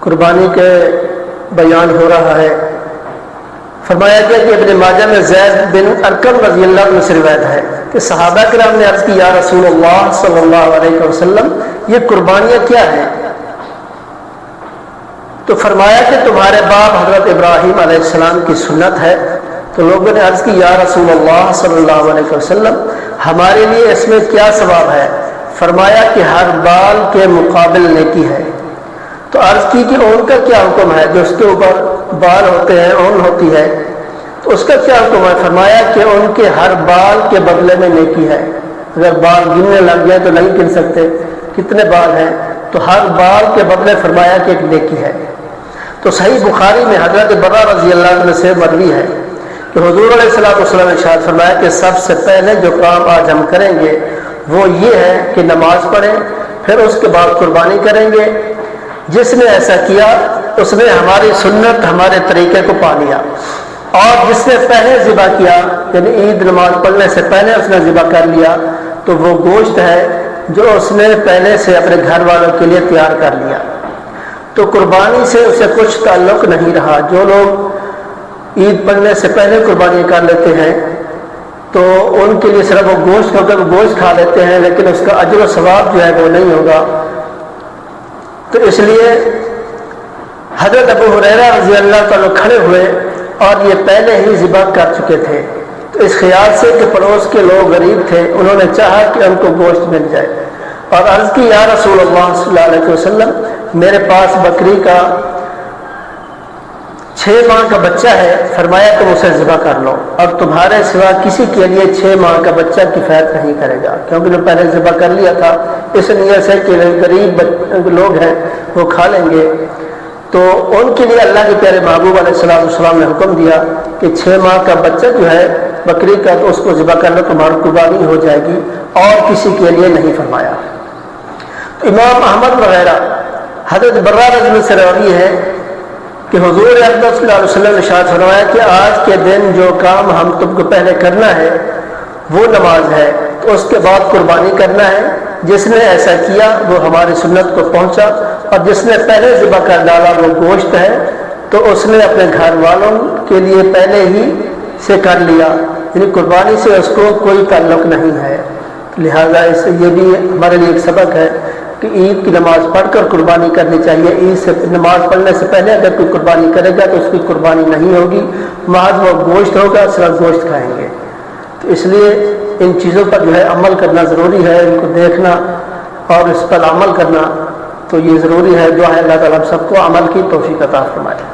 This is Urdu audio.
قربانی کے بیان ہو رہا ہے۔ فرمایا گیا کہ ابن ماجہ میں زید بن ارقم رضی اللہ عنہ سے روایت ہے کہ صحابہ کرام نے عرض کی یا رسول اللہ صلی اللہ علیہ وسلم یہ قربانیاں کیا ہیں؟ تو فرمایا کہ تمہارے باپ حضرت ابراہیم علیہ السلام کی سنت ہے۔ تو لوگوں نے عرض کی یا رسول اللہ صلی اللہ علیہ وسلم ہمارے لیے اس میں کیا ثواب ہے؟ فرمایا کہ ہر بال کے مقابل نیکی ہے۔ تو عرض کی کہ اون کا کیا حکم ہے؟ جو اس کے اوپر بال ہوتے ہیں، اون ہوتی ہے، تو اس کا کیا حکم ہے؟ فرمایا کہ ان کے ہر بال کے بدلے میں نیکی ہے۔ اگر بال گننے لگ جائے تو نہیں گن سکتے کتنے بال ہیں، تو ہر بال کے بدلے فرمایا کہ ایک نیکی ہے۔ تو صحیح بخاری میں حضرت برہ رضی اللہ عنہ سے مروی ہے کہ حضور علیہ السلام نے ارشاد فرمایا کہ سب سے پہلے جو کام آج ہم کریں گے وہ یہ ہے کہ نماز پڑھیں، پھر اس کے بعد قربانی کریں گے۔ جس نے ایسا کیا اس نے ہماری سنت، ہمارے طریقے کو پا لیا، اور جس نے پہلے ذبح کیا یعنی عید نماز پڑھنے سے پہلے اس نے ذبح کر لیا تو وہ گوشت ہے جو اس نے پہلے سے اپنے گھر والوں کے لیے تیار کر لیا۔ تو قربانی سے اسے کچھ تعلق نہیں رہا۔ جو لوگ عید پڑھنے سے پہلے قربانی کر لیتے ہیں تو ان کے لیے صرف وہ گوشت ہوگا، وہ گوشت کھا لیتے ہیں، لیکن اس کا اجر و ثواب جو ہے وہ نہیں ہوگا۔ تو اس لیے حضرت ابو ہریرہ رضی اللہ تعالیٰ کھڑے ہوئے اور یہ پہلے ہی ذبح کر چکے تھے، تو اس خیال سے کہ پڑوس کے لوگ غریب تھے، انہوں نے چاہا کہ ان کو گوشت مل جائے، اور عرض کی یا رسول اللہ صلی اللہ علیہ وسلم میرے پاس بکری کا 6 ماہ کا بچہ ہے، فرمایا تم اسے ذبح کر لو، اور تمہارے سوا کسی کے لیے 6 ماہ کا بچہ کفایت نہیں کرے گا، کیونکہ جو پہلے ذبح کر لیا تھا اس نیت سے کہ غریب لوگ ہیں وہ کھا لیں گے۔ تو ان کے لیے اللہ کے پیارے محبوب علیہ السلام نے حکم دیا کہ 6 ماہ کا بچہ جو ہے بکری کا تو اس کو ذبح کر لو، تمہاری قربانی ہو جائے گی، اور کسی کے لیے نہیں فرمایا۔ تو امام احمد وغیرہ حضرت برہ رضی اللہ سے روی ہے کہ حضور اقدس صلی اللہ علیہ وسلم نے ارشاد فرمایا کہ آج کے دن جو کام ہم تم کو پہلے کرنا ہے وہ نماز ہے، تو اس کے بعد قربانی کرنا ہے۔ جس نے ایسا کیا وہ ہماری سنت کو پہنچا، اور جس نے پہلے ذبح کر ڈالا وہ گوشت ہے، تو اس نے اپنے گھر والوں کے لیے پہلے ہی سے کر لیا، یعنی قربانی سے اس کو کوئی تعلق نہیں ہے۔ لہذا اس سے یہ بھی ہمارے لیے ایک سبق ہے کہ عید کی نماز پڑھ کر قربانی کرنی چاہیے۔ عید سے نماز پڑھنے سے پہلے اگر کوئی قربانی کرے گا تو اس کی قربانی نہیں ہوگی، محض وہ گوشت ہوگا، صرف گوشت کھائیں گے۔ تو اس لیے ان چیزوں پر جو ہے عمل کرنا ضروری ہے، ان کو دیکھنا اور اس پر عمل کرنا تو یہ ضروری ہے۔ دعا ہے اللہ تعالیٰ ہم سب کو عمل کی توفیق عطا فرمائے۔